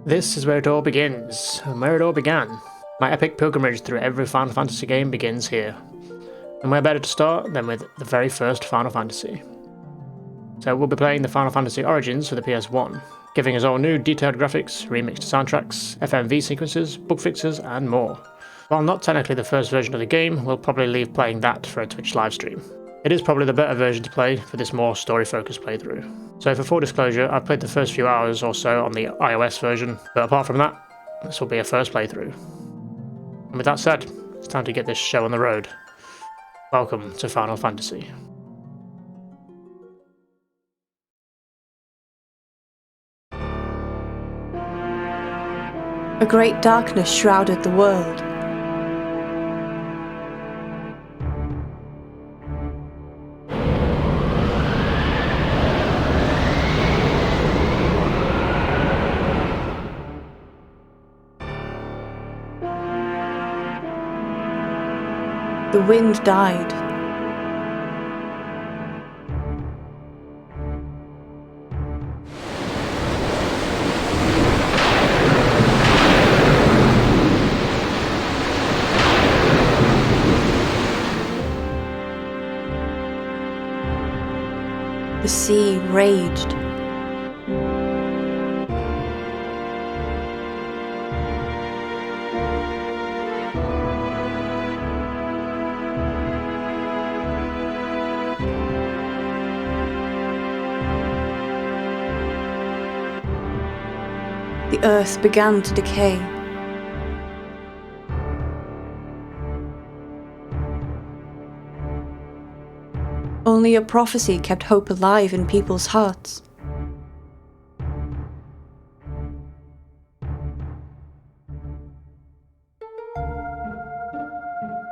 This is where it all begins, and where it all began. My epic pilgrimage through every Final Fantasy game begins here. And where better to start than with the very first Final Fantasy. So we'll be playing the Final Fantasy Origins for the PS1, giving us all new detailed graphics, remixed soundtracks, FMV sequences, bug fixes, and more. While not technically the first version of the game, we'll probably leave playing that for a Twitch livestream. It is probably the better version to play for this more story-focused playthrough. So for full disclosure, I've played the first few hours or so on the iOS version, but apart from that, this will be a first playthrough. And with that said, it's time to get this show on the road. Welcome to Final Fantasy. A great darkness shrouded the world. The wind died. The sea raged. The earth began to decay. Only a prophecy kept hope alive in people's hearts.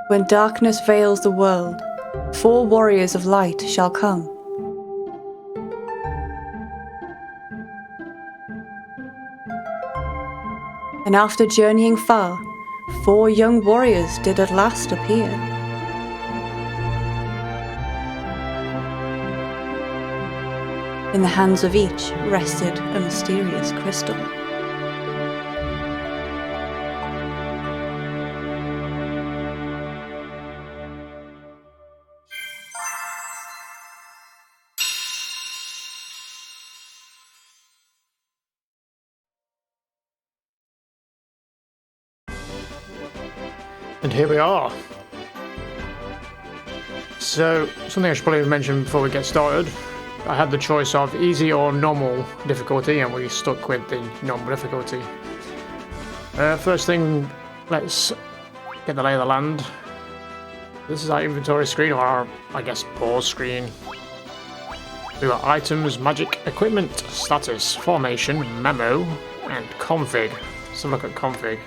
When darkness veils the world, 4 warriors of light shall come. And after journeying far, 4 young warriors did at last appear. In the hands of each rested a mysterious crystal. And here we are. So, something I should probably mention before we get started. I had the choice of easy or normal difficulty, and we stuck with the normal difficulty. First thing, let's get the lay of the land. This is our inventory screen, or our, I guess, pause screen. We've got items, magic, equipment, status, formation, memo, and config. Let's have a look at config.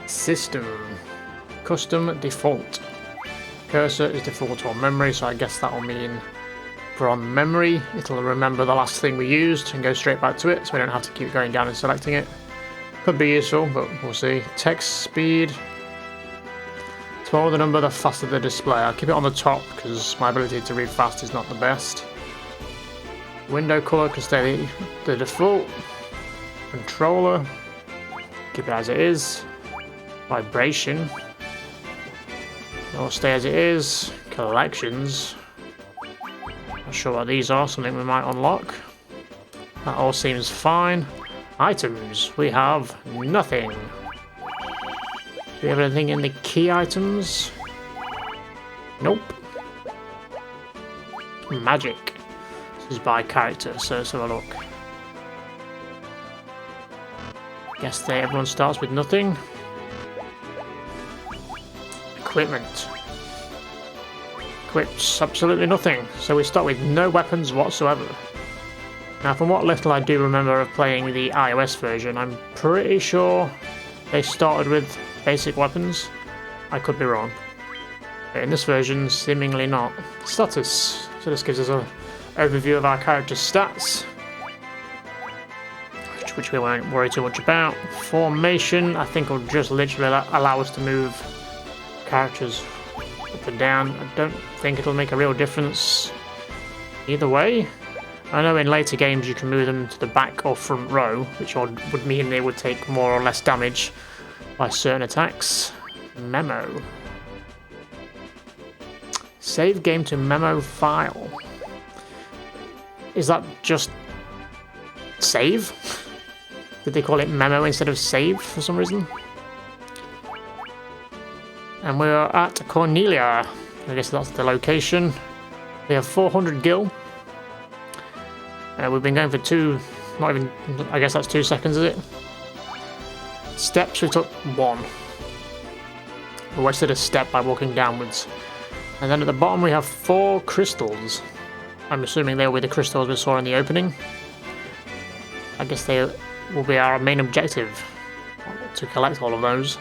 System. Custom default. Cursor is default on memory, so I guess that'll mean if we're on memory, it'll remember the last thing we used and go straight back to it, so we don't have to keep going down and selecting it. Could be useful, but we'll see. Text speed. The smaller the number, the faster the display. I'll keep it on the top because my ability to read fast is not the best. Window color can stay the default. Controller. Keep it as it is. Vibration. It'll stay as it is. Collections. Not sure what these are, something we might unlock. That all seems fine. Items, we have nothing. Do we have anything in the key items? Nope. Magic. This is by character, so let's have a look. Guess everyone starts with nothing. Equipment. Equips absolutely nothing, so we start with no weapons whatsoever. Now, from what little I do remember of playing the iOS version, I'm pretty sure they started with basic weapons. I could be wrong. But in this version, seemingly not. Status. So this gives us an overview of our character's stats, which we won't worry too much about. Formation, I think, will just literally allow us to move characters up and down. I don't think it'll make a real difference either way. I know in later games you can move them to the back or front row, which would mean they would take more or less damage by certain attacks. Memo. Save game to memo file. Is that just save? Did they call it memo instead of save for some reason? And we're at Cornelia. I guess that's the location. We have 400 gil. We've been going for not even, I guess that's 2 seconds, is it? Steps, we took 1. We wasted a step by walking downwards. And then at the bottom we have 4 crystals. I'm assuming they'll be the crystals we saw in the opening. I guess they will be our main objective, to collect all of those.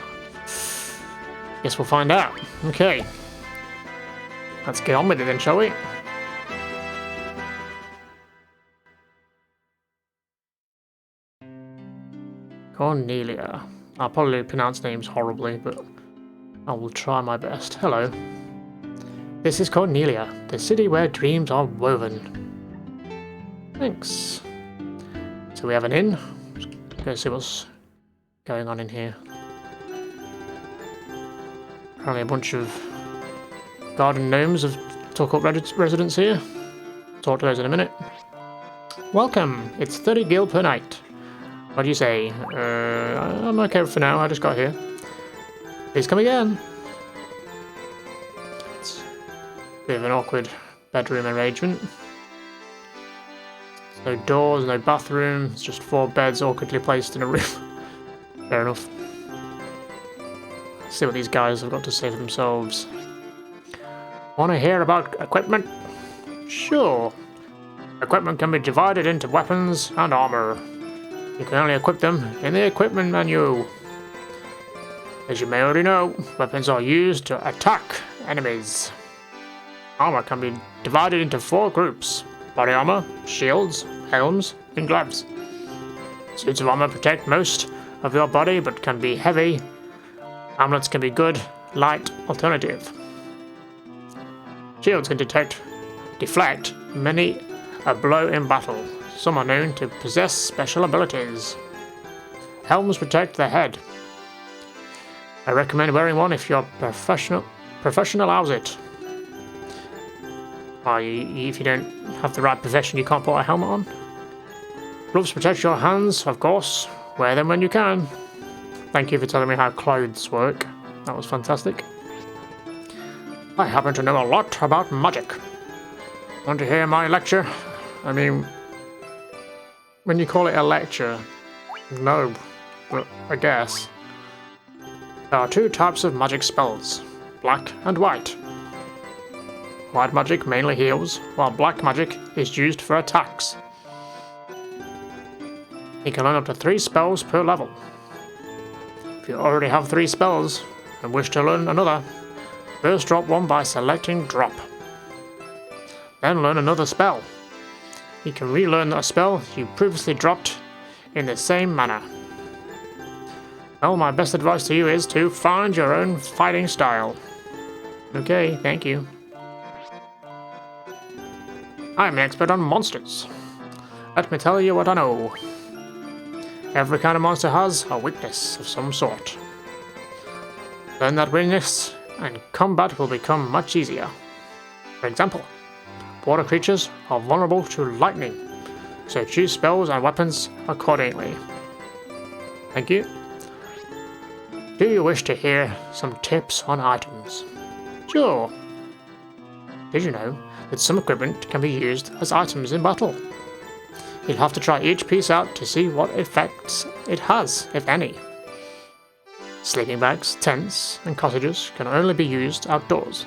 Guess we'll find out. Okay. Let's get on with it then, shall we? Cornelia. I'll probably pronounce names horribly, but I will try my best. Hello. This is Cornelia, the city where dreams are woven. Thanks. So we have an inn. Let's go see what's going on in here. Apparently a bunch of garden gnomes have took up residence here. Talk to those in a minute. Welcome. It's 30 gil per night. What do you say? I'm okay for now. I just got here. Please come again. It's a bit of an awkward bedroom arrangement. No doors, no bathroom. It's just 4 beds awkwardly placed in a room. Fair enough. Let's see what these guys have got to say for themselves. Want to hear about equipment? Sure. Equipment can be divided into weapons and armor. You can only equip them in the equipment menu. As you may already know, weapons are used to attack enemies. Armor can be divided into 4 groups: body armor, shields, helms, and gloves. Suits of armor protect most of your body but can be heavy. Armlets can be good, light alternative. Shields can deflect many a blow in battle. Some are known to possess special abilities. Helms protect the head. I recommend wearing one if your profession allows it. If you don't have the right profession, you can't put a helmet on. Gloves protect your hands, of course. Wear them when you can. Thank you for telling me how clothes work. That was fantastic. I happen to know a lot about magic. Want to hear my lecture? I mean, when you call it a lecture, no, but I guess. There are 2 types of magic spells, black and white. White magic mainly heals, while black magic is used for attacks. You can learn up to 3 spells per level. If you already have 3 spells and wish to learn another, first drop one by selecting drop. Then learn another spell. You can relearn a spell you previously dropped in the same manner. Well, my best advice to you is to find your own fighting style. Okay, thank you. I'm an expert on monsters. Let me tell you what I know. Every kind of monster has a weakness of some sort. Learn that weakness, and combat will become much easier. For example, water creatures are vulnerable to lightning, so choose spells and weapons accordingly. Thank you. Do you wish to hear some tips on items? Sure. Did you know that some equipment can be used as items in battle? You'll have to try each piece out to see what effects it has, if any. Sleeping bags, tents, and cottages can only be used outdoors.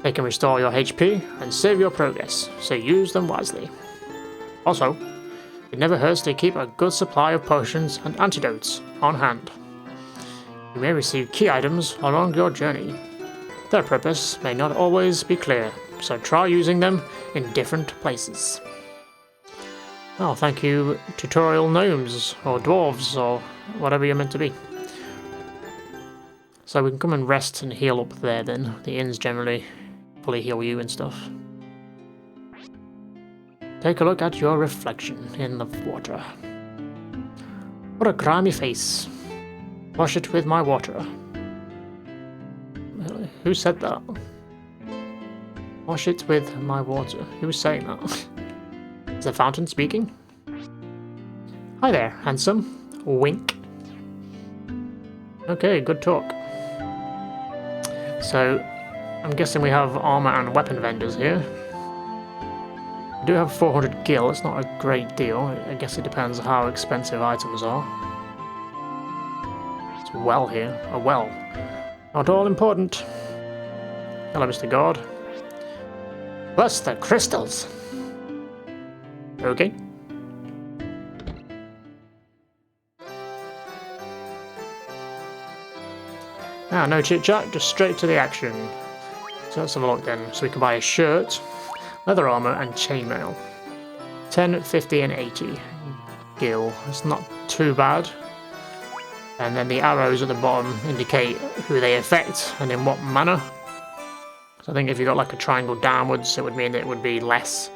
They can restore your HP and save your progress, so use them wisely. Also, it never hurts to keep a good supply of potions and antidotes on hand. You may receive key items along your journey. Their purpose may not always be clear, so try using them in different places. Oh, thank you, tutorial gnomes, or dwarves, or whatever you're meant to be. So we can come and rest and heal up there then. The inns generally fully heal you and stuff. take a look at your reflection in the water. What a grimy face. Wash it with my water. Who said that? Wash it with my water. Who's saying that? Is the fountain speaking? Hi there, handsome. Wink. Okay, good talk. So, I'm guessing we have armor and weapon vendors here. We do have 400 gil, it's not a great deal. I guess it depends how expensive items are. It's a well here. A well. Not all important. Hello, Mr. God. Bless the crystals. Okay. No chit-chat, just straight to the action. So let's have a look then. So we can buy a shirt, leather armor, and chainmail. 10, 50, and 80 gil. It's not too bad. And then the arrows at the bottom indicate who they affect and in what manner. So I think if you got like a triangle downwards, it would mean that it would be less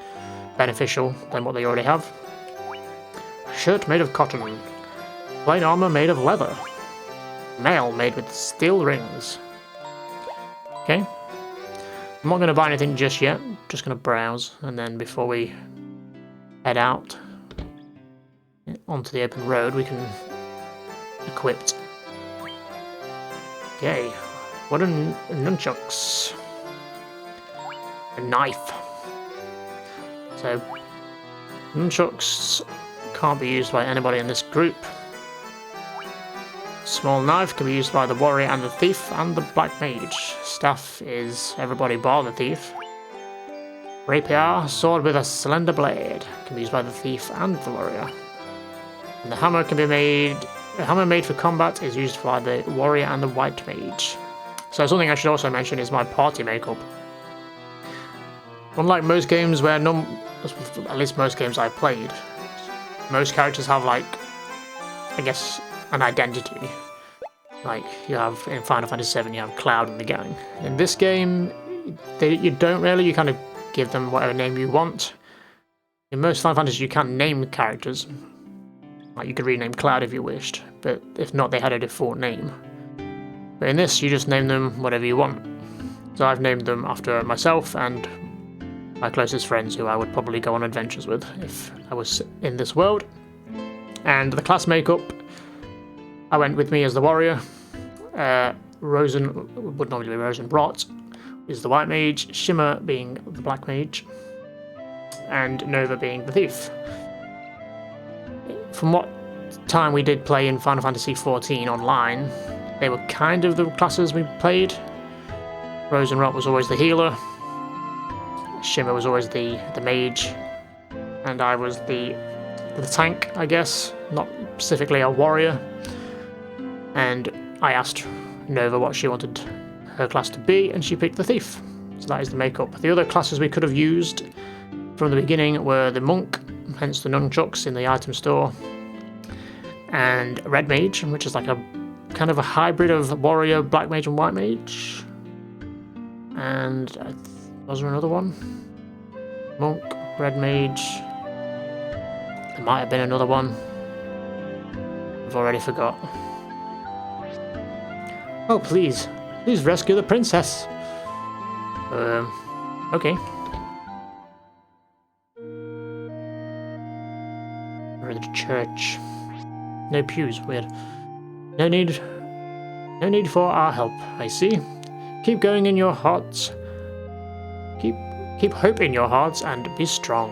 beneficial than what they already have. Shirt made of cotton. Plain armor made of leather. Mail made with steel rings. Okay. I'm not going to buy anything just yet. Just going to browse, and then before we head out onto the open road, we can equip. Okay. Wooden nunchucks. A knife. So, nunchucks can't be used by anybody in this group. Small knife can be used by the warrior and the thief and the black mage. Staff is everybody bar the thief. Rapier, sword with a slender blade, can be used by the thief and the warrior. And the hammer can be made. A hammer made for combat is used by the warrior and the white mage. So something I should also mention is my party makeup. Unlike most games where at least most games I've played, most characters have like, I guess, an identity. Like you have in Final Fantasy VII, you have Cloud and the gang. In this game, you don't really. You kind of give them whatever name you want. In most Final Fantasies, you can name characters. Like you could rename Cloud if you wished, but if not, they had a default name. But in this, you just name them whatever you want. So I've named them after myself and my closest friends who I would probably go on adventures with if I was in this world. And the class makeup, I went with me as the warrior. Rosen would normally be Rosenbrot, is the white mage, Shimmer being the black mage, and Nova being the thief. From what time we did play in Final Fantasy XIV online, they were kind of the classes we played. Rosenrot was always the healer, Shimmer was always the mage, and I was the tank, I guess, not specifically a warrior. And I asked Nova what she wanted her class to be, and she picked the thief. So that is the makeup. The other classes we could have used from the beginning were the monk, hence the nunchucks in the item store, and red mage, which is like a kind of a hybrid of warrior, black mage, and white mage. And was there another one? Monk, red mage. There might have been another one. I've already forgot. Oh, please rescue the princess. Okay. We're in the church. No pews, weird. No need for our help, I see. Keep going in your hearts. Keep hope in your hearts and be strong.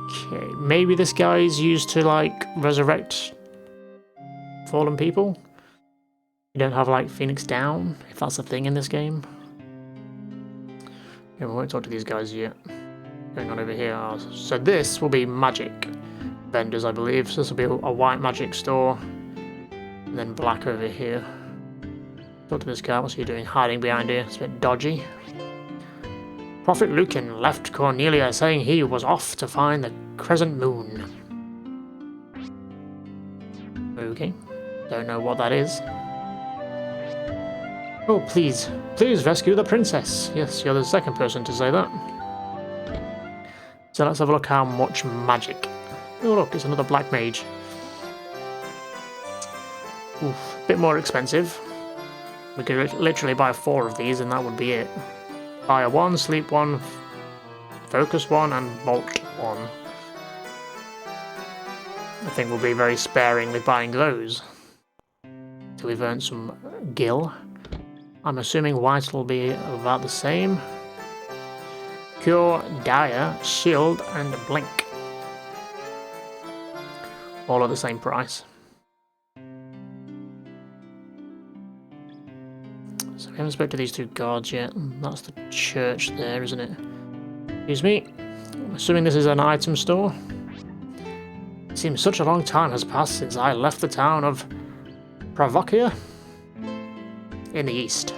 Okay, maybe this guy is used to, like, resurrect fallen people. You don't have, like, Phoenix Down, if that's a thing in this game. Yeah, we won't talk to these guys yet. Going on over here. So this will be magic vendors, I believe. So this will be a white magic store. And then black over here. Talk to this guy. What's he doing? Hiding behind here. It's a bit dodgy. Prophet Lucan left Cornelia saying he was off to find the crescent moon. Okay. Don't know what that is. Oh, please rescue the princess. Yes, you're the second person to say that. So let's have a look how much magic. Oh look, it's another black mage. Oof, bit more expensive. We could literally buy 4 of these and that would be it. Fire 1, sleep 1, focus 1 and bolt 1. I think we'll be very sparing with buying those. So we've earned some gil. I'm assuming white will be about the same. Cure, Dire, Shield and Blink. All at the same price. So we haven't spoken to these 2 guards yet. That's the church there, isn't it? Excuse me. I'm assuming this is an item store. It seems such a long time has passed since I left the town of Pravokia in the east.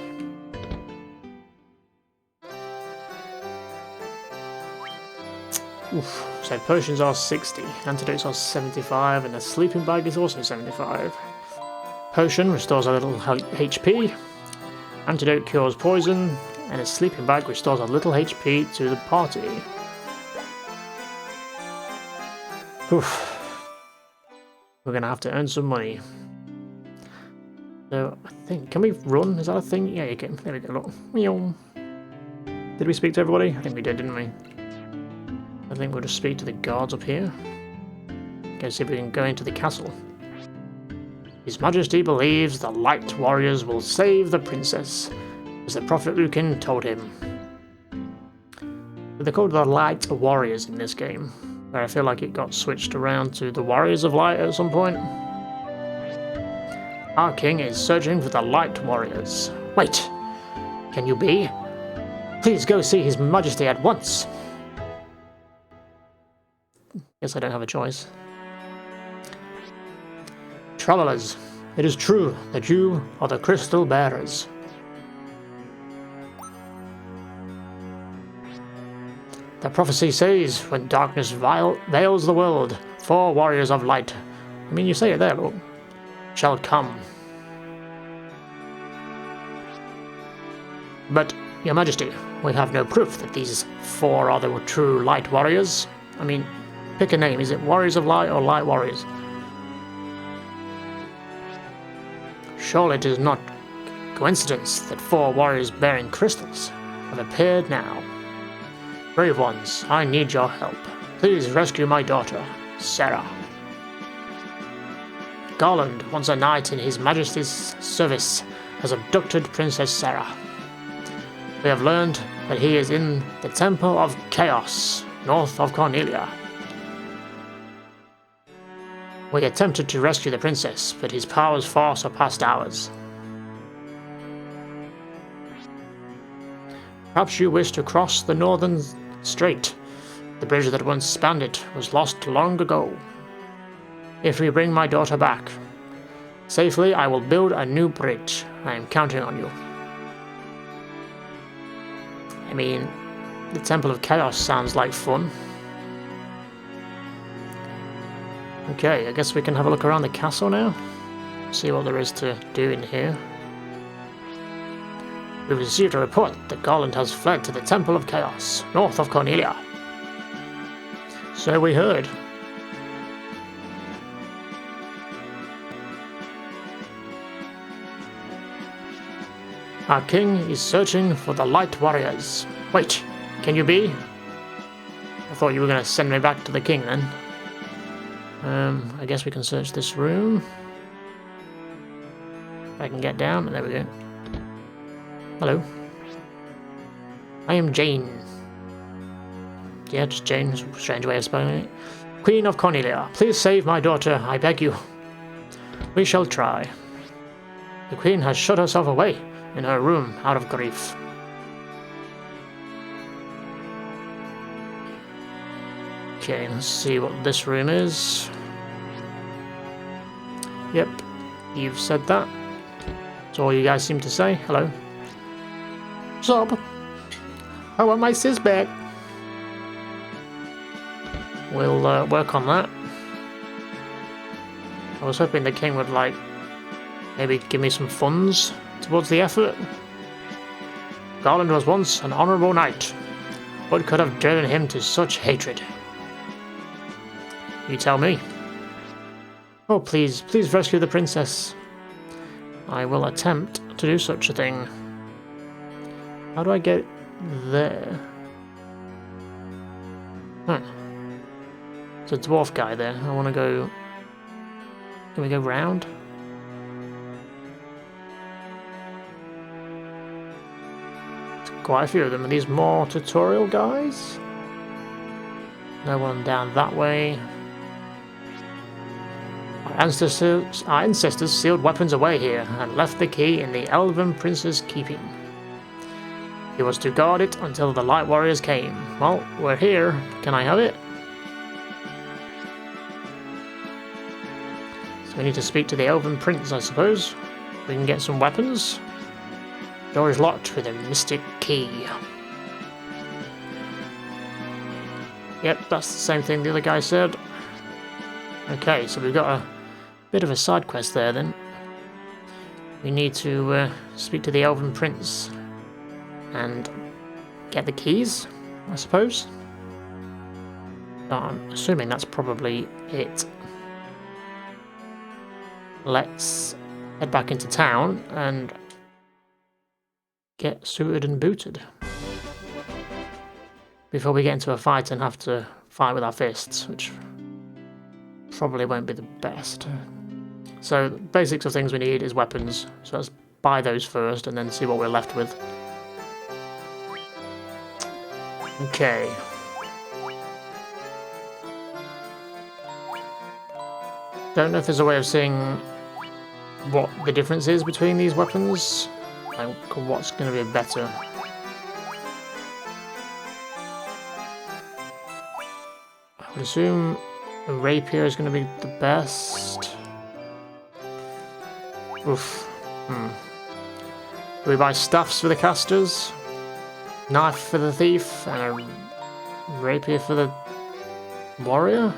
Oof. So potions are 60, antidotes are 75, and the sleeping bag is also 75. Potion restores a little HP, antidote cures poison, and a sleeping bag restores a little HP to the party. Oof. We're gonna have to earn some money. So I think, can we run? Is that a thing? Yeah, you can. There we go. Look. Meow. Did we speak to everybody? I think we did, didn't we? I think we'll just speak to the guards up here. Go see if we can go into the castle. His Majesty believes the Light Warriors will save the princess, as the Prophet Lucan told him. But they're called the Light Warriors in this game, where I feel like it got switched around to the Warriors of Light at some point. Our king is searching for the Light Warriors. Wait! Can you be? Please go see His Majesty at once! Guess I don't have a choice. Travelers, it is true that you are the crystal bearers. The prophecy says, when darkness veils the world, 4 warriors of light, I mean you say it there, look, shall come. But, Your Majesty, we have no proof that these 4 are the true light warriors. I mean, pick a name, is it Warriors of Light or Light Warriors? Surely it is not coincidence that 4 warriors bearing crystals have appeared now. Brave ones, I need your help. Please rescue my daughter, Sarah. Garland, once a knight in His Majesty's service, has abducted Princess Sarah. We have learned that he is in the Temple of Chaos, north of Cornelia. We attempted to rescue the princess, but his powers far surpassed ours. Perhaps you wish to cross the northern strait. The bridge that once spanned it was lost long ago. If we bring my daughter back safely, I will build a new bridge. I am counting on you. I mean, the Temple of Chaos sounds like fun. Okay, I guess we can have a look around the castle now. See what there is to do in here. We've received a report that Garland has fled to the Temple of Chaos, north of Cornelia. So we heard. Our king is searching for the Light Warriors. Wait, can you be? I thought you were going to send me back to the king then. I guess we can search this room. If I can get down, there we go. Hello. I am Jane. Yeah, just Jane, strange way of spelling it. Queen of Cornelia, please save my daughter, I beg you. We shall try. The queen has shut herself away in her room out of grief. Okay, let's see what this room is. Yep, you've said that. That's all you guys seem to say. Hello. What's up? I want my sis back. We'll work on that. I was hoping the king would, like, maybe give me some funds towards the effort. Garland was once an honourable knight. What could have driven him to such hatred? You tell me. Oh, please, please rescue the princess. I will attempt to do such a thing. How do I get there? Huh. There's a dwarf guy there. I want to go... Can we go round? There's quite a few of them. Are these more tutorial guys? No one down that way. Our ancestors sealed weapons away here and left the key in the Elven Prince's keeping. He was to guard it until the Light Warriors came. Well, we're here. Can I have it? So we need to speak to the Elven Prince, I suppose. We can get some weapons. Door is locked with a mystic key. Yep, that's the same thing the other guy said. Okay, so we've got a bit of a side quest there then. We need to speak to the Elven Prince and get the keys, I suppose. I'm assuming that's probably it. Let's head back into town and get suited and booted before we get into a fight and have to fight with our fists, which probably won't be the best. So, basics of things we need is weapons, so let's buy those first and then see what we're left with. Okay. Don't know if there's a way of seeing what the difference is between these weapons, like what's going to be better. I would assume a rapier is going to be the best. Oof. Do we buy staffs for the casters? Knife for the thief? And a rapier for the warrior?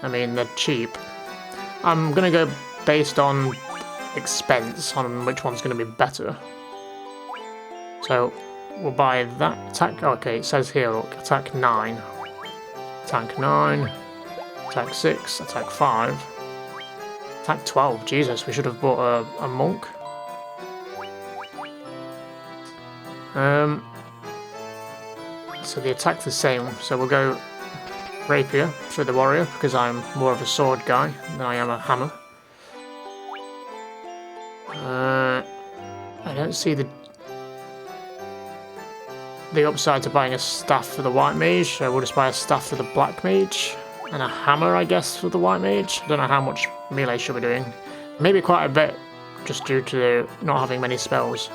I mean, they're cheap. I'm going to go based on expense, on which one's going to be better. So, we'll buy that attack. Okay, it says here, look, attack 9. Attack 9. Attack 6. Attack 5. Attack 12. Jesus, we should have bought a monk. So the attack's the same, so we'll go rapier for the warrior, because I'm more of a sword guy than I am a hammer. I don't see the upside to buying a staff for the white mage, so we'll just buy a staff for the black mage, and a hammer, I guess, for the white mage. I don't know how much melee she'll be doing. Maybe quite a bit, just due to not having many spells.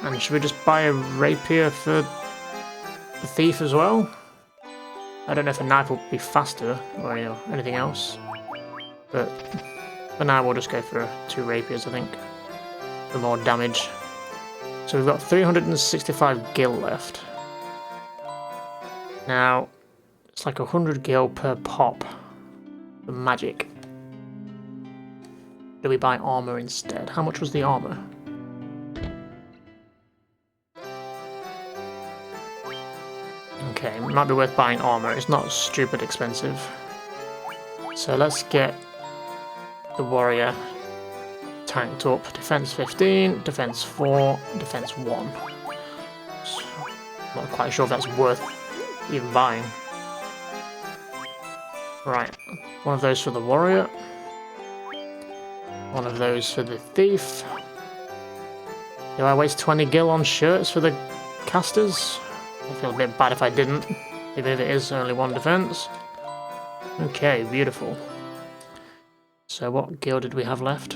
And should we just buy a rapier for the thief as well? I don't know if a knife will be faster or anything else, but for now we'll just go for 2 rapiers, I think, for more damage. So we've got 365 gil left. Now it's like 100 gil per pop for magic. Do we buy armor instead? How much was the armor? Okay, it might be worth buying armor. It's not stupid expensive. So let's get the warrior tanked up. Defense 15, defense 4, defense 1. So, not quite sure if that's worth even buying. Right, one of those for the warrior. One of those for the thief. Do I waste 20 gil on shirts for the casters? I feel a bit bad if I didn't, even if it is only 1 defense. Okay, beautiful. So what gil did we have left?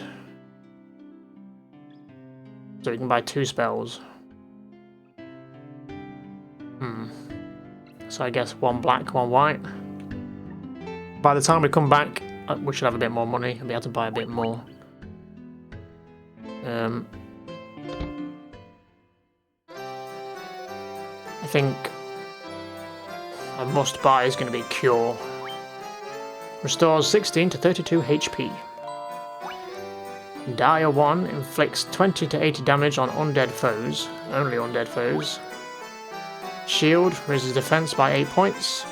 So we can buy 2 spells. So I guess 1 black, 1 white. By the time we come back, we should have a bit more money and be able to buy a bit more. I think a must buy is going to be Cure. Restores 16 to 32 HP. Dire 1 inflicts 20 to 80 damage on undead foes, only undead foes. Shield raises defense by 8 points.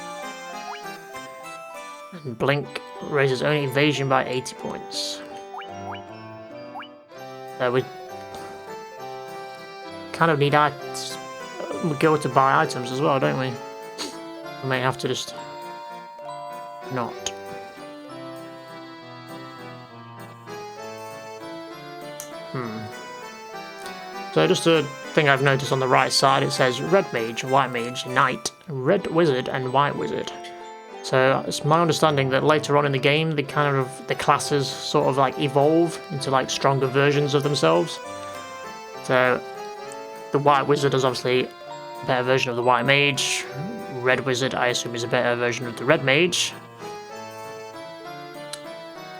And Blink raises only evasion by 80 points. So we kind of need we go to buy items as well, don't we? We may have to just not. So just a thing I've noticed on the right side, it says Red Mage, White Mage, Knight, Red Wizard, and White Wizard. So it's my understanding that later on in the game, the classes sort of like evolve into like stronger versions of themselves. So the White Wizard is obviously a better version of the White Mage. Red Wizard, I assume, is a better version of the Red Mage.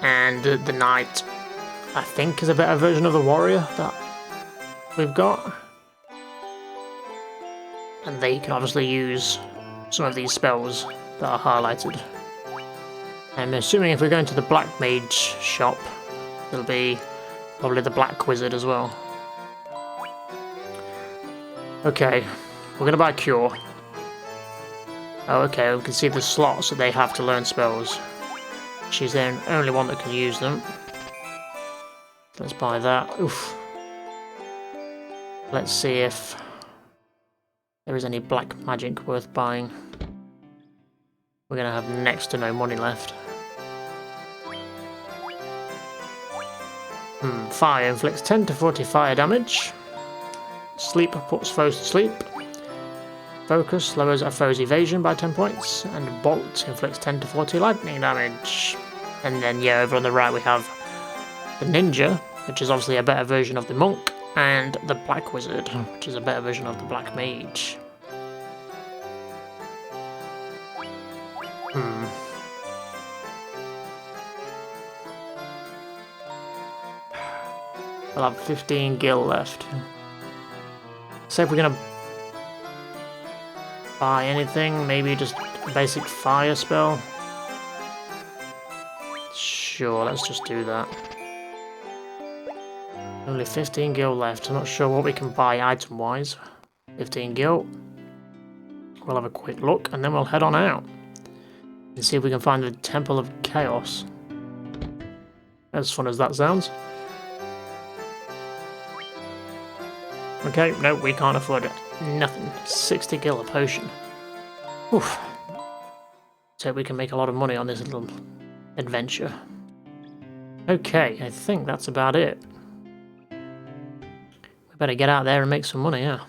And the Knight, I think, is a better version of the Warrior that we've got. And they can obviously use some of these spells that are highlighted. I'm assuming if we're going to the Black Mage shop, it'll be probably the Black Wizard as well. Okay, we're gonna buy Cure. Oh, okay, we can see the slots that they have to learn spells. She's the only one that can use them. Let's buy that. Oof. Let's see if there is any black magic worth buying. We're gonna have next to no money left. Fire inflicts 10 to 40 fire damage. Sleep puts foes to sleep. Focus lowers a foe's evasion by 10 points. And Bolt inflicts 10 to 40 lightning damage. And then, yeah, over on the right we have the Ninja, which is obviously a better version of the Monk. And the Black Wizard, which is a better version of the Black Mage. I'll have 15 gil left. So if we're gonna buy anything, maybe just a basic fire spell. Sure, let's just do that. Only 15 gil left. I'm not sure what we can buy item-wise. 15 gil. We'll have a quick look and then we'll head on out. And see if we can find the Temple of Chaos. As fun as that sounds. Okay, no, we can't afford it. Nothing. 60 gil a potion. Oof. So we can make a lot of money on this little adventure. Okay, I think that's about it. We better get out there and make some money, yeah.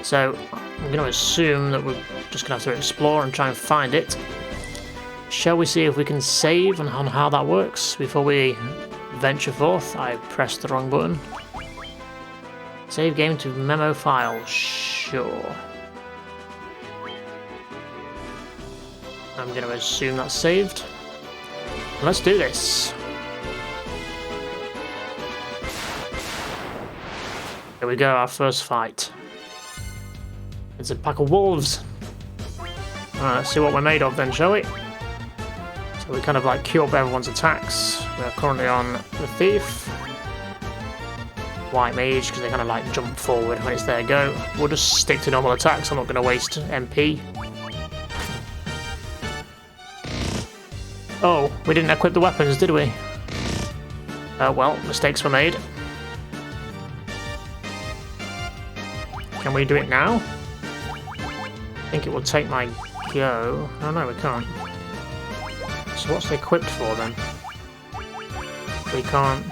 So, I'm going to assume that we're just going to have to explore and try and find it. Shall we see if we can save and on how that works before we venture forth? I pressed the wrong button. Save game to memo file. Sure. I'm going to assume that's saved. Let's do this. Here we go, our first fight. It's a pack of wolves. Alright, let's see what we're made of then, shall we? So we kind of like queue up everyone's attacks. We're currently on the Thief. White Mage, because they kind of like jump forward when it's their go. We'll just stick to normal attacks, I'm not going to waste MP. Oh, we didn't equip the weapons, did we? Well, mistakes were made. Can we do it now? I think it will take my go. Oh no, we can't. So what's it equipped for then? We can't...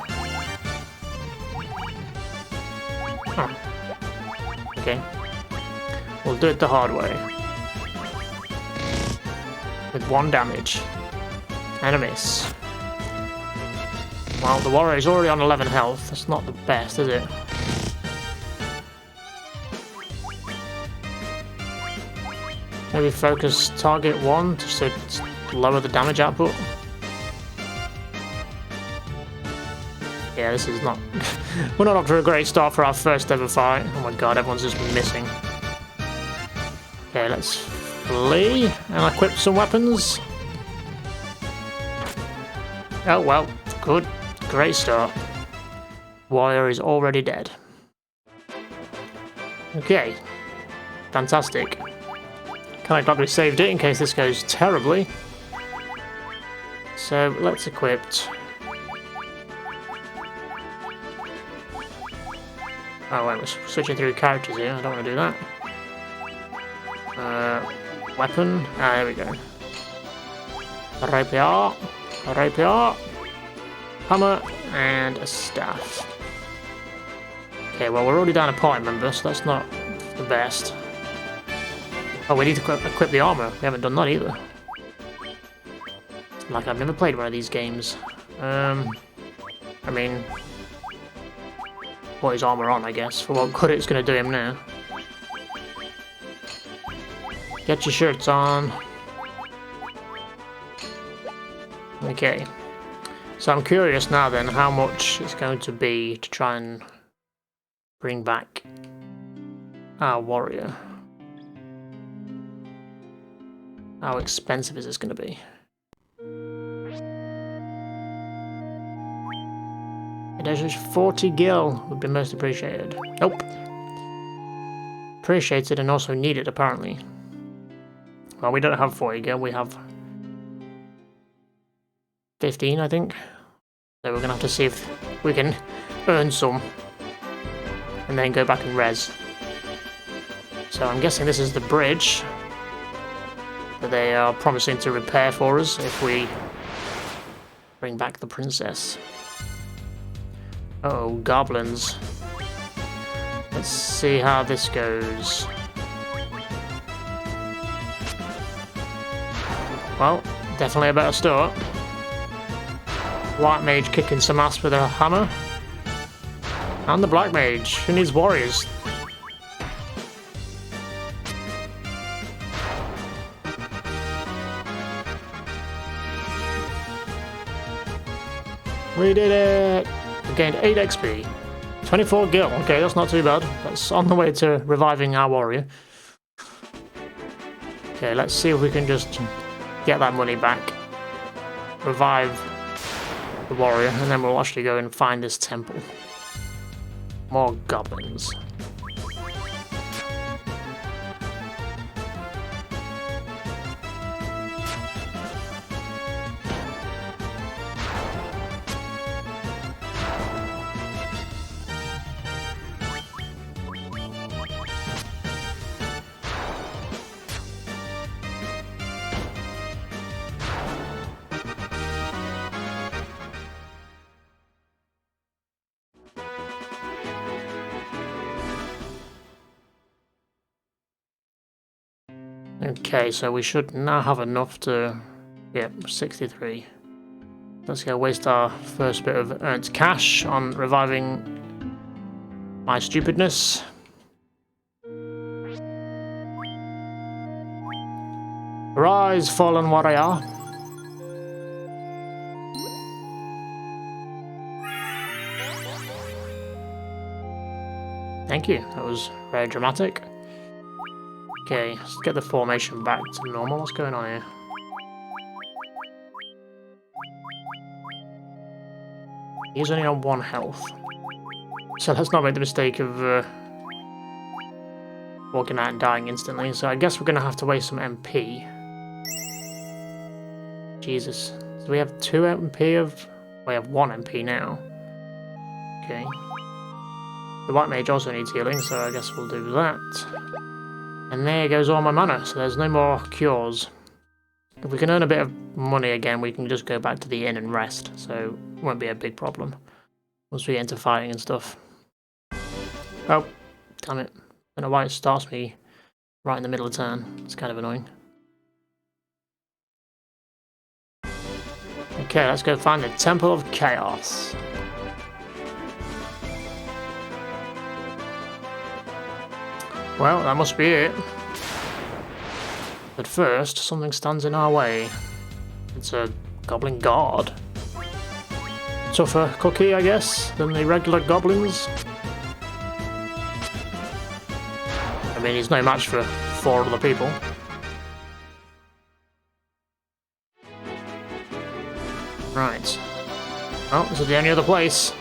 Oh. Okay. We'll do it the hard way. With 1 damage. And a miss. Well, the warrior is already on 11 health. That's not the best, is it? Maybe focus target 1 just to lower the damage output. Yeah, this is not... We're not off to a great start for our first ever fight. Oh my god, everyone's just missing. Okay, let's flee and equip some weapons. Oh well, good. Great start. Warrior is already dead. Okay. Fantastic. Kinda glad we saved it in case this goes terribly. So let's equip. Oh wait, we're switching through characters here, I don't want to do that. Weapon, there we go. Rapier, rapier, hammer, and a staff. Okay, well we're already down a party member, so that's not the best. Oh, we need to equip the armor, we haven't done that either. Like I've never played one of these games. I mean, put his armor on, I guess, for what good it's going to do him now. Get your shirts on. Okay. So I'm curious now then how much it's going to be to try and bring back our warrior. How expensive is this going to be? Just 40 gil would be most appreciated. Nope. Appreciated and also needed, apparently. Well, we don't have 40 gil, we have 15, I think. So we're gonna have to see if we can earn some and then go back and res. So I'm guessing this is the bridge that they are promising to repair for us if we bring back the princess. Uh-oh, goblins. Let's see how this goes. Well, definitely a better start. White mage kicking some ass with a hammer. And the black mage, who needs warriors? We did it! We gained 8 XP. 24 gil, okay, that's not too bad. That's on the way to reviving our warrior. Okay, let's see if we can just get that money back. Revive the warrior, and then we'll actually go and find this temple. More goblins. Okay, so we should now have enough to... Yep, 63. Let's go waste our first bit of earned cash on reviving my stupidness. Rise, fallen warrior. Thank you, that was very dramatic. Okay, let's get the formation back to normal. What's going on here? He's only on 1 health. So let's not make the mistake of walking out and dying instantly. So I guess we're going to have to waste some MP. Jesus. So we have 2 MP of... We have 1 MP now. Okay. The white mage also needs healing, so I guess we'll do that. And there goes all my mana, so there's no more cures. If we can earn a bit of money again, we can just go back to the inn and rest, so it won't be a big problem once we get into fighting and stuff. Oh, damn it. I don't know why it starts me right in the middle of turn. It's kind of annoying. Okay, let's go find the Temple of Chaos. Well, that must be it. But first, something stands in our way. It's a goblin guard. Tougher cookie, I guess, than the regular goblins. I mean, he's no match for 4 other people. Right, Oh, this is the only other place.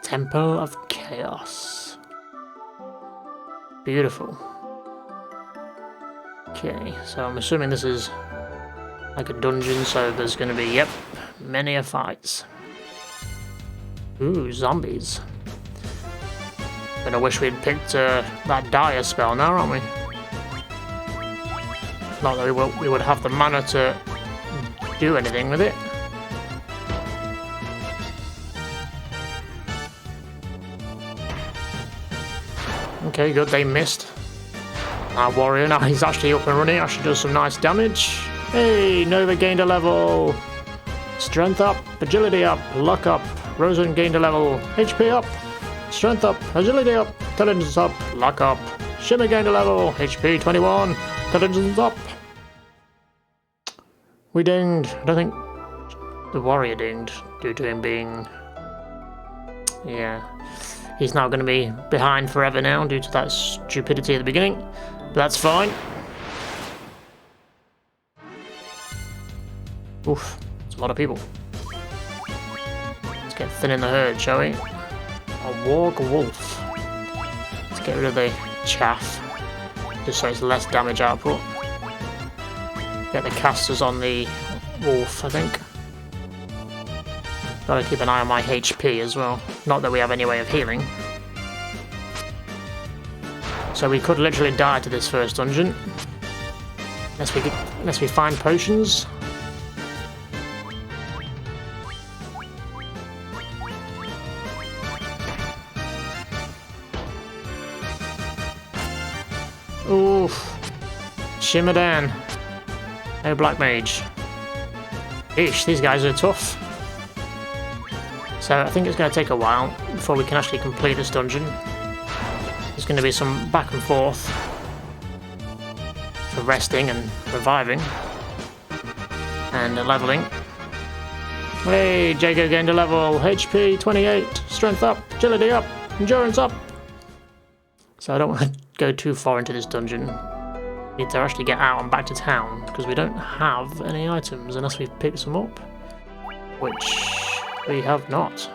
Temple of Chaos. Beautiful. Okay, so I'm assuming this is like a dungeon, so there's going to be, yep, many a fights. Ooh, zombies. Gonna wish we'd picked that dire spell now, aren't we? Not that we would have the mana to do anything with it. Okay, good, they missed. Our warrior, now he's actually up and running, actually does some nice damage. Hey, Nova gained a level. Strength up, agility up, luck up. Rosen gained a level. HP up, strength up, agility up, intelligence up, luck up. Shimmer gained a level. HP 21, intelligence up. We dinged. I don't think the warrior dinged due to him being... Yeah. He's now going to be behind forever now due to that stupidity at the beginning. But that's fine. Oof. That's a lot of people. Let's get thin in the herd, shall we? A warg wolf. Let's get rid of the chaff, just so it's less damage output. Get the casters on the wolf, I think. Gotta keep an eye on my HP as well. Not that we have any way of healing. So we could literally die to this first dungeon. Unless we find potions. Oof. Shimmerdan. No black mage. Eesh, these guys are tough. So I think it's going to take a while before we can actually complete this dungeon. There's going to be some back and forth for resting and reviving and leveling. Hey, Jago gained a level. HP 28, strength up, agility up, endurance up. So I don't want to go too far into this dungeon. Need to actually get out and back to town because we don't have any items unless we've picked some up, which we have not.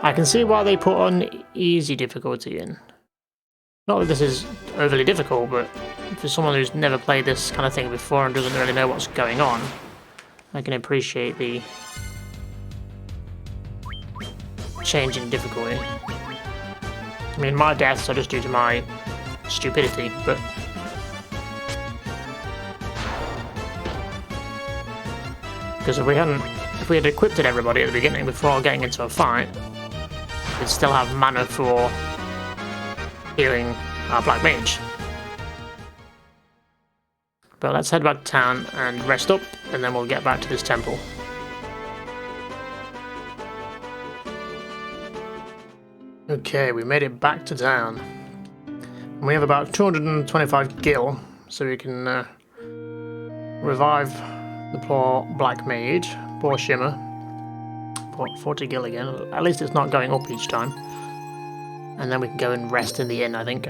I can see why they put on easy difficulty in. Not that this is overly difficult, but for someone who's never played this kind of thing before and doesn't really know what's going on, I can appreciate the change in difficulty. I mean, my deaths are just due to my stupidity, but because if we had equipped everybody at the beginning before getting into a fight, we'd still have mana for healing our black mage. But let's head back to town and rest up, and then we'll get back to this temple. Okay, we made it back to town. We have about 225 gil, so we can revive the poor black mage, poor Shimmer. 40 gil again, at least it's not going up each time. And then we can go and rest in the inn, I think.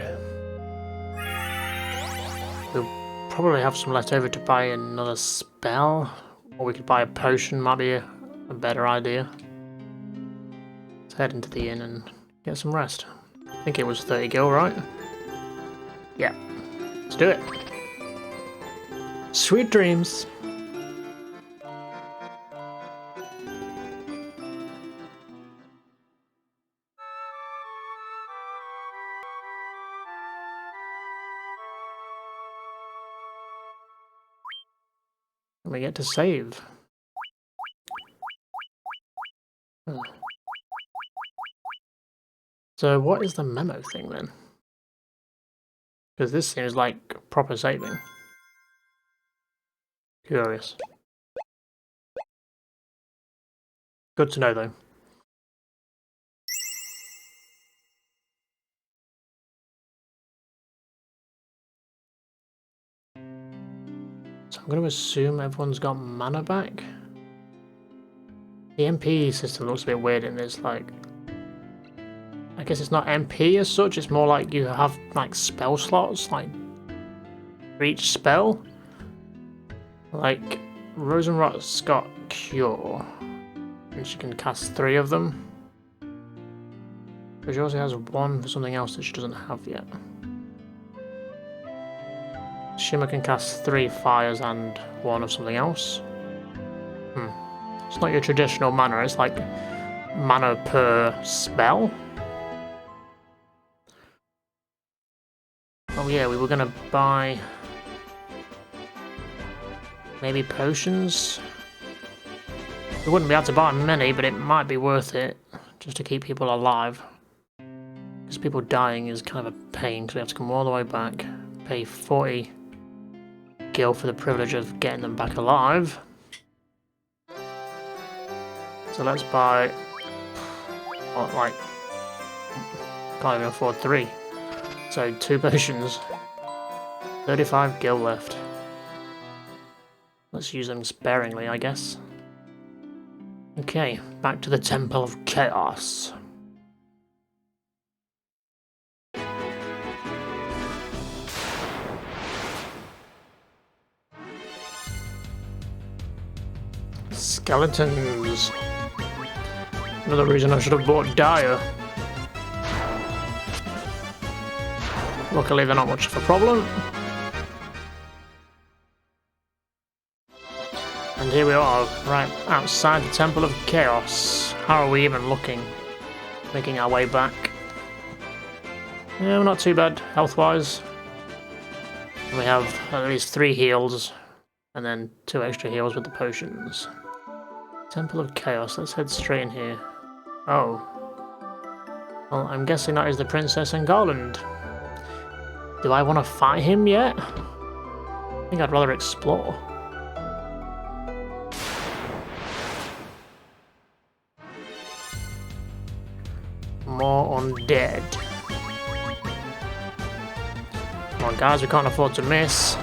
We'll probably have some left over to buy another spell, or we could buy a potion, might be a better idea. Let's head into the inn and get some rest. I think it was 30 gil, right? Yeah, let's do it. Sweet dreams. And we get to save. Hmm. So what is the memo thing then? Because this seems like proper saving. Curious. Good to know though. So I'm going to assume everyone's got mana back. The MP system looks a bit weird in this, like... I guess it's not MP as such, it's more like you have like spell slots, like for each spell. Like, Rosenrot's got Cure, and she can cast 3 of them. But she also has 1 for something else that she doesn't have yet. Shimmer can cast 3 fires and 1 of something else. It's not your traditional mana, it's like mana per spell. Oh yeah, we were gonna buy maybe potions. We wouldn't be able to buy many, but it might be worth it just to keep people alive. Because people dying is kind of a pain, because we have to come all the way back, pay 40 gil for the privilege of getting them back alive. So let's buy, like, can't even afford 3. So 2 potions, 35 gil left. Let's use them sparingly, I guess. Okay, back to the Temple of Chaos. Skeletons. Another reason I should have bought Dire. Luckily they're not much of a problem. And here we are, right outside the Temple of Chaos. How are we even looking? Making our way back. Yeah, we're not too bad health-wise. We have at least 3 heals, and then 2 extra heals with the potions. Temple of Chaos, let's head straight in here. Oh. Well, I'm guessing that is the Princess and Garland. Do I want to fight him yet? I think I'd rather explore. More undead. Come on guys, we can't afford to miss.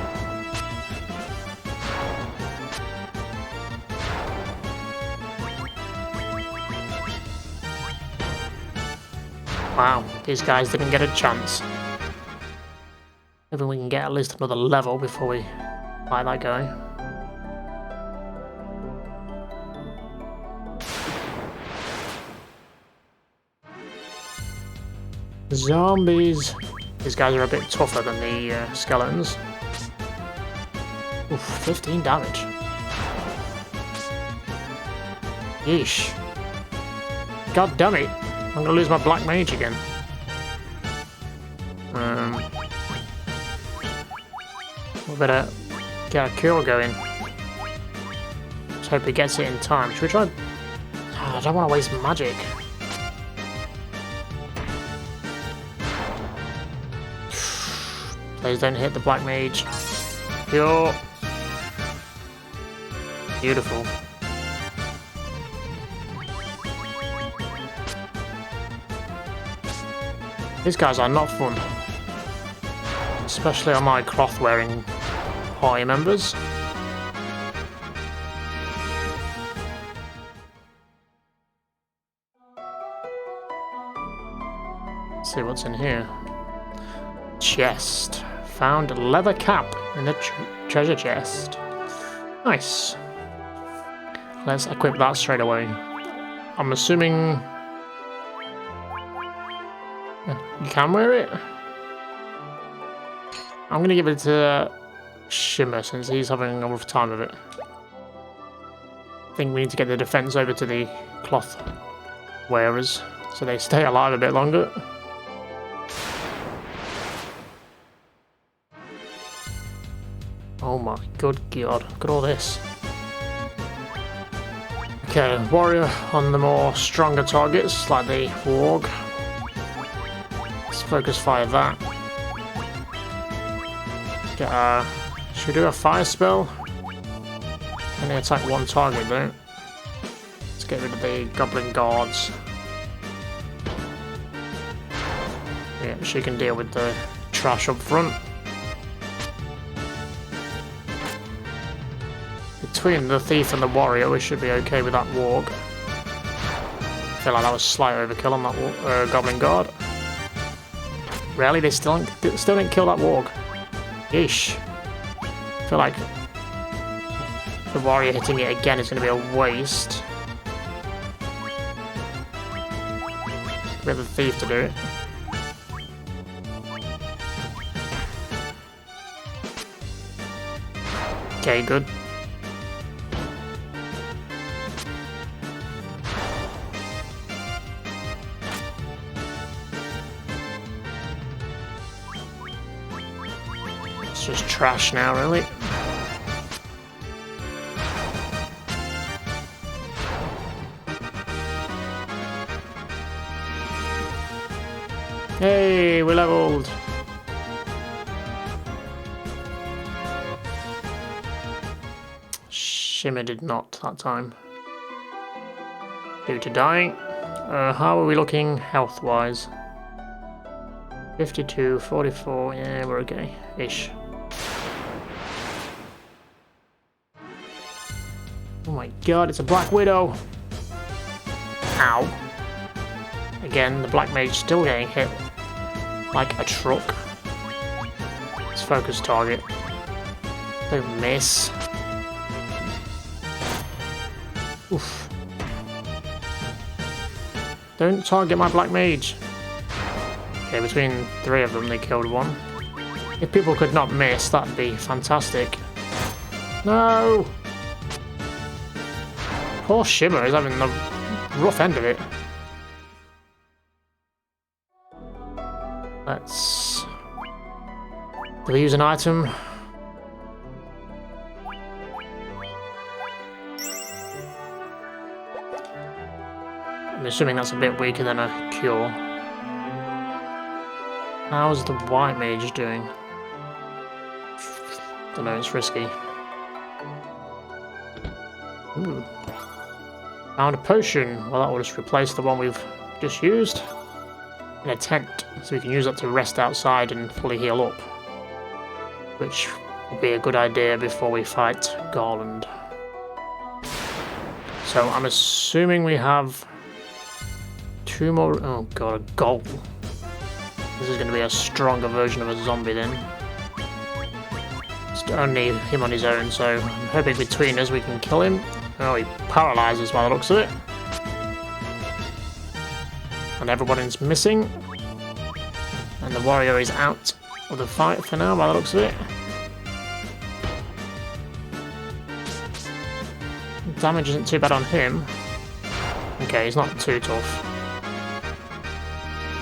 Wow, these guys didn't get a chance. Maybe we can get at least another level before we fight that guy. Zombies! These guys are a bit tougher than the skeletons. Oof, 15 damage. Yeesh. God damn it! I'm gonna lose my black mage again. We better get a cure going. Let's hope he gets it in time. Should we try? Oh, I don't want to waste magic. Please don't hit the black mage. Cure. Beautiful. These guys are not fun. Especially on my cloth-wearing party members. Let's see what's in here. Chest. Found a leather cap in the treasure chest. Nice. Let's equip that straight away. I'm assuming you can wear it? I'm gonna give it to Shimmer since he's having a rough time of it. I think we need to get the defense over to the cloth wearers so they stay alive a bit longer. Oh my good god, look at all this. Okay, warrior on the more stronger targets like the warg. Let's focus fire that. Get should we do a fire spell? Only attack 1 target though. Let's get rid of the goblin guards. Yeah, she can deal with the trash up front. Between the thief and the warrior, we should be okay with that warg. I feel like that was slight overkill on that goblin guard. Really, they still didn't kill that warg. Yeesh. I feel like The warrior hitting it again is going to be a waste. We have the thief to do it. Okay, good. It's just trash now, really. Hey, we're leveled. Shimmer did not that time. Due to dying. How are we looking health-wise? 52, 44, yeah, we're okay. Ish. Oh my god, it's a Black Widow! Ow. Again, the Black Mage still getting hit like a truck. Let's focus target. Don't miss. Oof. Don't target my Black Mage. Okay, between 3 of them they killed 1. If people could not miss, that'd be fantastic. No! Poor Shimmer is having the rough end of it. Let's... Do we use an item? I'm assuming that's a bit weaker than a cure. How's the white mage doing? Don't know, it's risky. Ooh. Found a potion. Well, that will just replace the one we've just used. In a tent, so we can use that to rest outside and fully heal up. Which will be a good idea before we fight Garland. So I'm assuming we have 2 more... Oh god, a goal. This is going to be a stronger version of a zombie then. It's only him on his own, so I'm hoping between us we can kill him. Oh, he paralyzes by the looks of it. And everyone's missing. And the warrior is out of the fight for now by the looks of it. Damage isn't too bad on him. Okay, he's not too tough.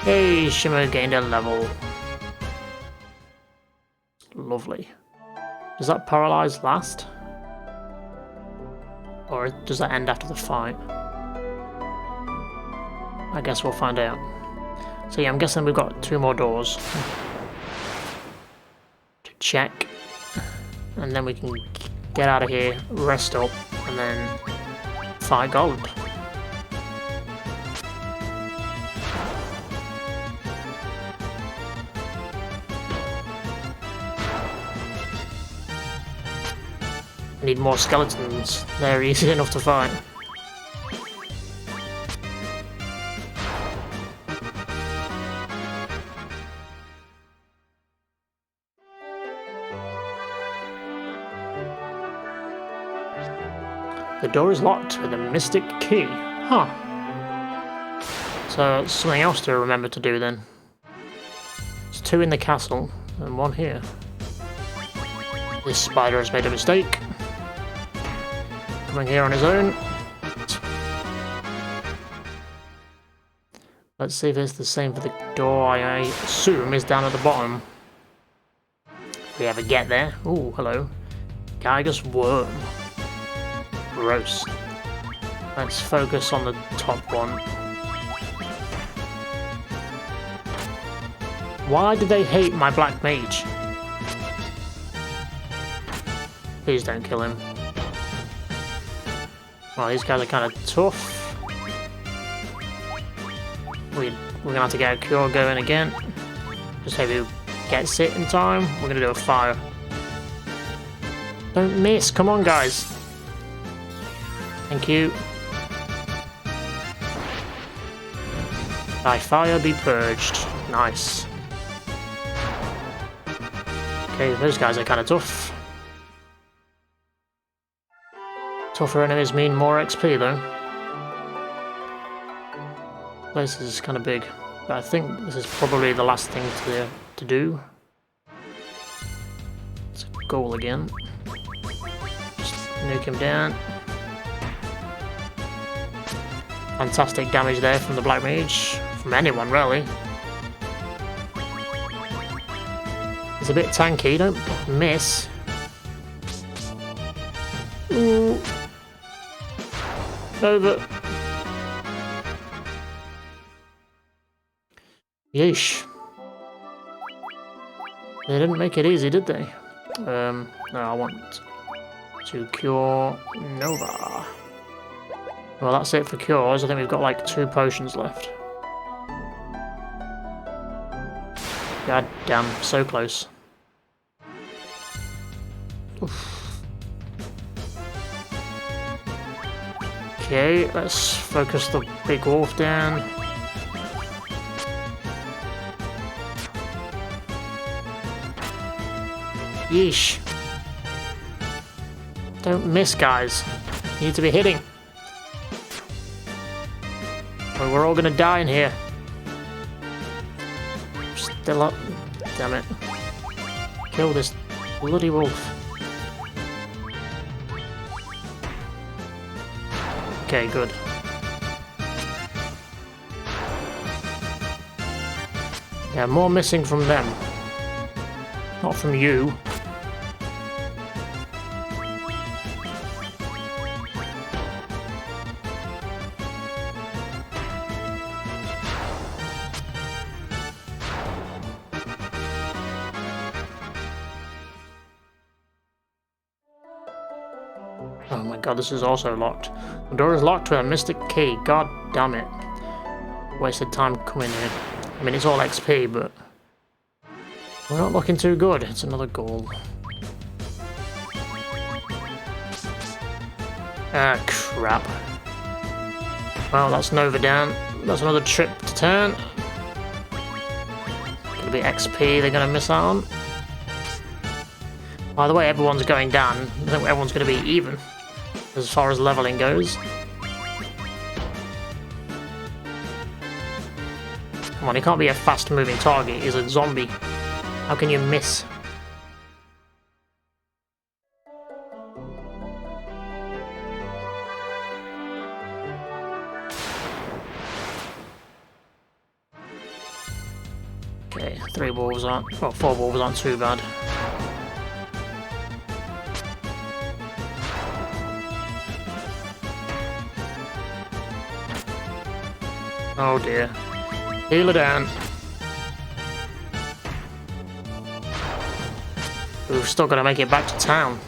Hey, Shimmer gained a level. Lovely. Does that paralyze last? Or does that end after the fight? I guess we'll find out. So yeah, I'm guessing we've got 2 more doors to check. And then we can get out of here, rest up, and then fight Garland. I need more skeletons. They're easy enough to fight. The door is locked with a mystic key. Huh. So something else to remember to do then. There's 2 in the castle and 1 here. This spider has made a mistake. Coming here on his own. Let's see if it's the same for the door. I assume is down at the bottom. If we ever get there. Ooh, hello. Geiger's worm. Gross. Let's focus on the top one. Why do they hate my Black Mage? Please don't kill him. Well, these guys are kind of tough. We're gonna have to get a cure going again. Just hope he gets it in time. We're gonna do a fire. Don't miss, come on guys. Thank you. By fire be purged. Nice. Okay, those guys are kind of tough. Tougher enemies mean more XP though. This is kind of big, but I think this is probably the last thing to do. It's a goal again. Just nuke him down. Fantastic damage there from the Black Mage. From anyone, really. He's a bit tanky, don't miss. Ooh. Over. Yeesh. They didn't make it easy, did they? No, I want to cure Nova. Well, that's it for cures. I think we've got like 2 potions left. God damn, so close. Oof. Okay, let's focus the big wolf down. Yeesh. Don't miss, guys. You need to be hitting. Or we're all gonna die in here. Still up. Damn it. Kill this bloody wolf. Okay, good. Yeah, more missing from them. Not from you. Oh my god, this is also locked. The door is locked with a mystic key. God damn it. Wasted time coming here. I mean, it's all XP, but we're not looking too good. It's another goal. Ah, crap. Well, that's Nova down. That's another trip to turn. Gonna be XP they're gonna miss out on. By the way, everyone's going down. I think everyone's gonna be even as far as leveling goes. Come on, he can't be a fast-moving target. He's a zombie. How can you miss? Okay, 3 wolves aren't... well, 4 wolves aren't too bad. Oh dear. Heal her down. We've still got to make it back to town.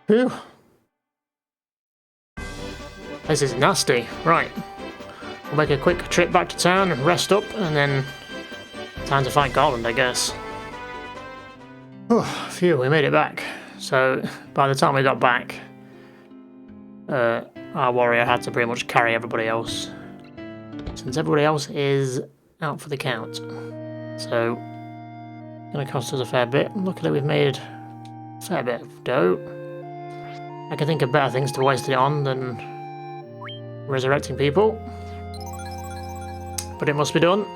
Phew. This is nasty. Right. We'll make a quick trip back to town, rest up, and then time to fight Garland, I guess. Oh, phew, we made it back. So, by the time we got back, our warrior had to pretty much carry everybody else, since everybody else is out for the count. So, gonna cost us a fair bit. Luckily we've made a fair bit of dough. I can think of better things to waste it on than resurrecting people, but it must be done.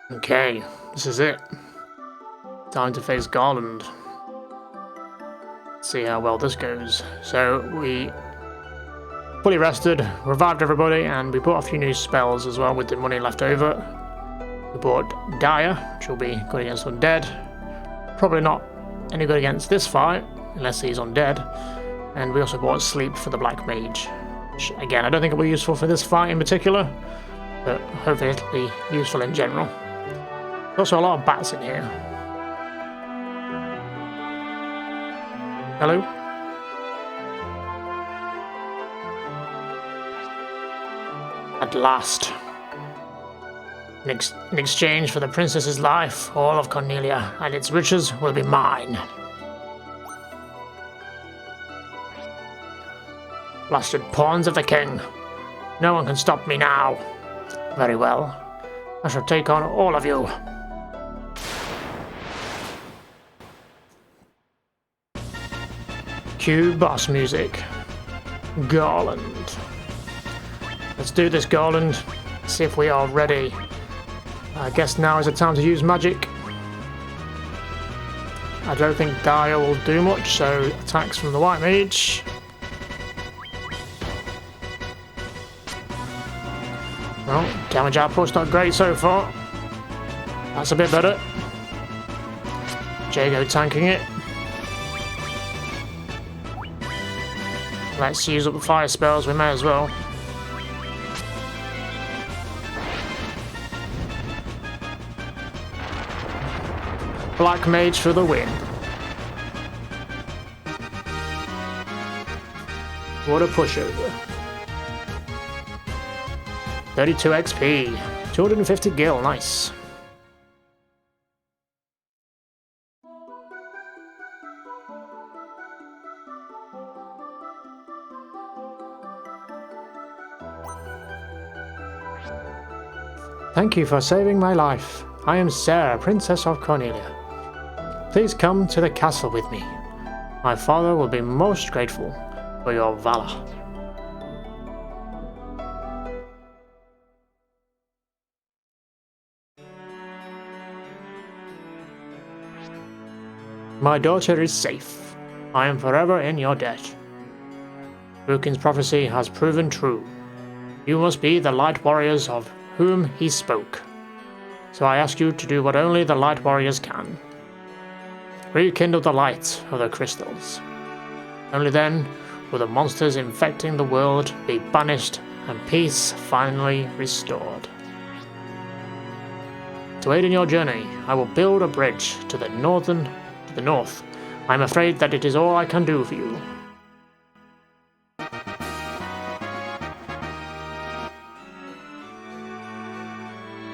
Okay, this is it. Time to face Garland. See how well this goes. So we fully rested, revived everybody, and we bought a few new spells as well with the money left over. We bought Dire, which will be good against undead. Probably not any good against this fight, unless he's undead. And we also bought Sleep for the Black Mage, which again I don't think it will be useful for this fight in particular, but hopefully it'll be useful in general. There's also a lot of bats in here. Hello? At last. In exchange for the princess's life, all of Cornelia and its riches will be mine. Blasted pawns of the king. No one can stop me now. Very well. I shall take on all of you. Cue boss music. Garland. Let's do this, Garland. See if we are ready. I guess now is the time to use magic. I don't think Dire will do much, so attacks from the White Mage. Well, damage output's not great so far. That's a bit better. Jago tanking it. Let's use up the fire spells, we may as well. Black Mage for the win. What a pushover. 32 XP. 250 gil, nice. Thank you for saving my life. I am Sarah, Princess of Cornelia. Please come to the castle with me. My father will be most grateful for your valor. My daughter is safe. I am forever in your debt. Rukin's prophecy has proven true. You must be the light warriors of whom he spoke. So I ask you to do what only the light warriors can. Rekindle the light of the crystals. Only then will the monsters infecting the world be banished and peace finally restored. To aid in your journey, I will build a bridge to the north. I am afraid that it is all I can do for you.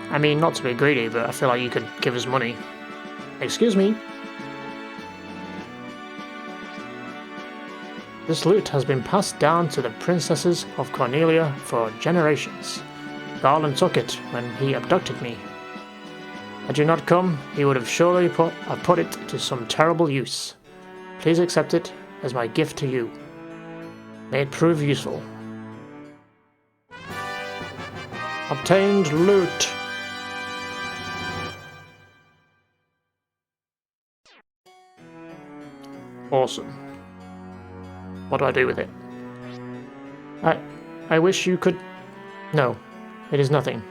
I mean, not to be greedy, but I feel like you could give us money. Excuse me. This loot has been passed down to the princesses of Cornelia for generations. Garland took it when he abducted me. Had you not come, he would have surely put it to some terrible use. Please accept it as my gift to you. May it prove useful. Obtained loot. Awesome. What do I do with it? I wish you could... No, it is nothing.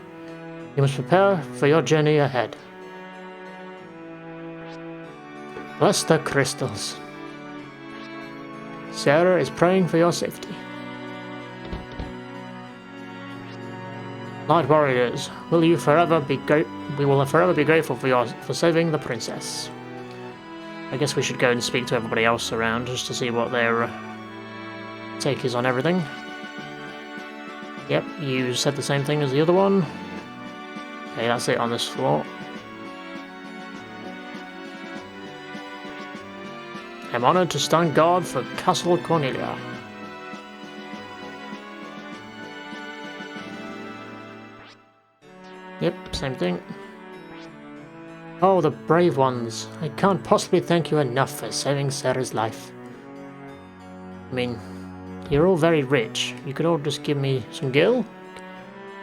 You must prepare for your journey ahead. Bless the crystals. Sarah is praying for your safety. Light warriors, we will forever be grateful for saving the princess. I guess we should go and speak to everybody else around just to see what their take is on everything. Yep, you said the same thing as the other one. Okay, that's it on this floor. I'm honored to stand guard for Castle Cornelia. Yep, same thing. Oh, the brave ones. I can't possibly thank you enough for saving Sarah's life. I mean, you're all very rich. You could all just give me some gil.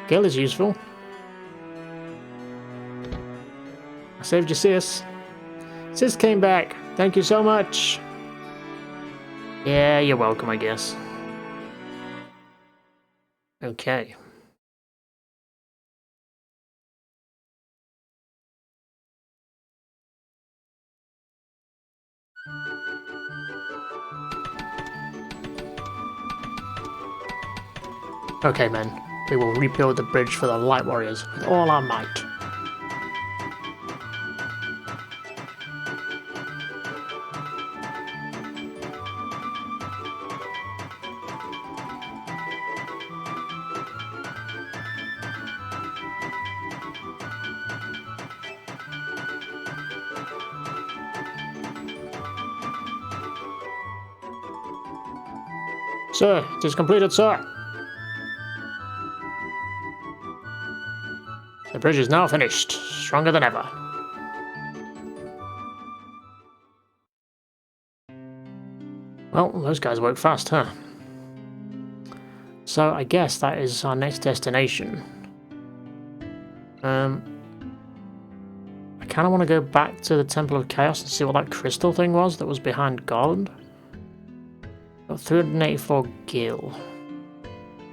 Gil is useful. I saved your sis. Sis came back. Thank you so much. Yeah, you're welcome, I guess. Okay. Okay, men. We will rebuild the bridge for the Light Warriors with all our might. Sir, it is completed, sir. The bridge is now finished, stronger than ever. Well, those guys work fast, huh? So I guess that is our next destination. I kind of want to go back to the Temple of Chaos and see what that crystal thing was that was behind Garland. Got 384 gil.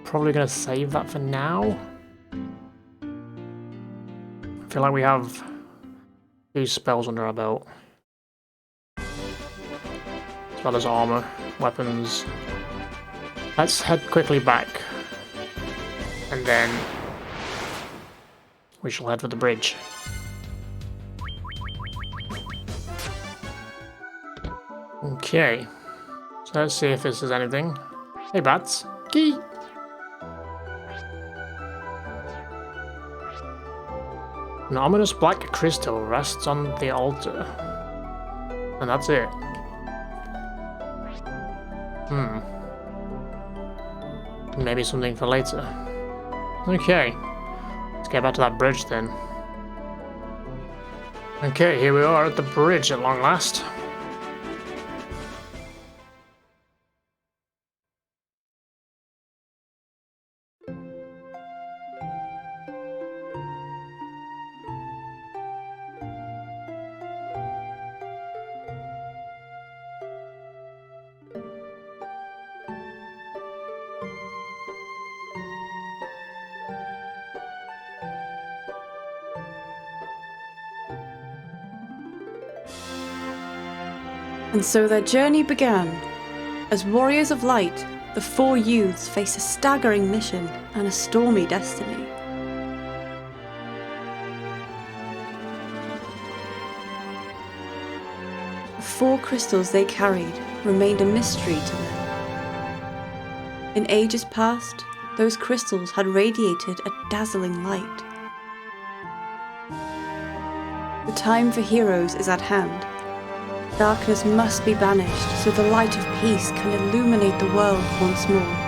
Probably going to save that for now. I feel like we have 2 spells under our belt. As well as armor, weapons. Let's head quickly back. And then we shall head for the bridge. Okay. So let's see if this is anything. Hey bats. Key! An ominous black crystal rests on the altar. And that's it. Maybe something for later. Okay. Let's get back to that bridge then. Okay, here we are at the bridge at long last. And so their journey began. As warriors of light, the 4 youths face a staggering mission and a stormy destiny. The 4 crystals they carried remained a mystery to them. In ages past, those crystals had radiated a dazzling light. The time for heroes is at hand. Darkness must be banished so the light of peace can illuminate the world once more.